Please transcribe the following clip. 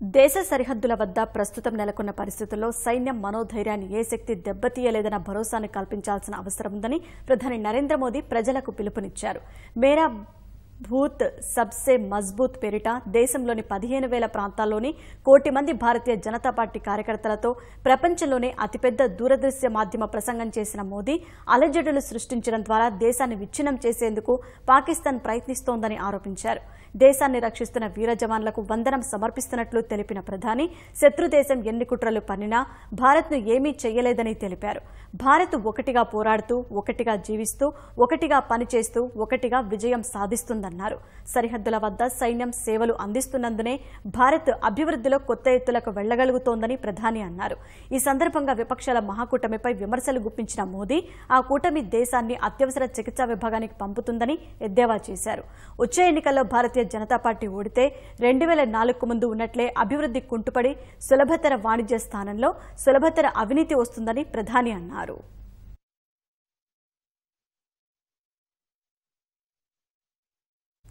దేశ సరిహద్దుల వద్ద ప్రస్తుతం నెలకొన్న పరిస్థితుల్లో సైన్యం మనోధైర్యాన్ని ఏ శక్తి దెబ్బతీయలేదన్న భరోసాను కల్పించాల్సిన అవసరం ఉందని ప్రధాని నరేంద్ర మోదీ ప్రజలకు పిలుపునిచ్చారు. మేరా భూత్ సబ్సే మజ్బూత్ పేరిట దేశంలోని 15,000 ప్రాంతాల్లోని 1 కోటి మంది భారతీయ జనతా పార్టీ కార్యకర్తలతో ప్రపంచంలోనే అతిపెద్ద దూరదృశ్య మాధ్యమ ప్రసంగం చేసిన మోదీ అలజడులు సృష్టించడం ద్వారా దేశాన్ని విచ్ఛిన్నం చేసేందుకు పాకిస్తాన్ ప్రయత్నిస్తోందని ఆరోపించారు. దేశాన్ని రక్షిస్తున్న వీర జవాన్లకు వందనం సమర్పిస్తున్నట్లు తెలిపిన ప్రధాని శత్రుదేశం ఎన్ని కుట్రలు పన్నినా భారత్ను ఏమీ చేయలేదని తెలిపారు. భారత్ ఒకటిగా పోరాడుతూ, ఒకటిగా జీవిస్తూ, ఒకటిగా పనిచేస్తూ, ఒకటిగా విజయం సాధిస్తుందన్నారు. సరిహద్దుల వద్ద సైన్యం సేవలు అందిస్తున్నందునే భారత్ అభివృద్ధిలో కొత్త ఎత్తులకు వెళ్లగలుగుతోందని ప్రధాని అన్నారు. ఈ సందర్భంగా విపక్షాల మహాకూటమిపై విమర్శలు గుప్పించిన మోదీ ఆ కూటమి దేశాన్ని అత్యవసర చికిత్సా విభాగానికి పంపుతుందని ఎద్దేవా చేశారు. వచ్చే ఎన్నికల్లో భారతీయ జనతా పార్టీ ఓడితే 2004కు ముందు ఉన్నట్లే అభివృద్ధి కుంటుపడి సులభతర వాణిజ్య స్థానంలో సులభతర అవినీతి వస్తుందని ప్రధాని అన్నారు.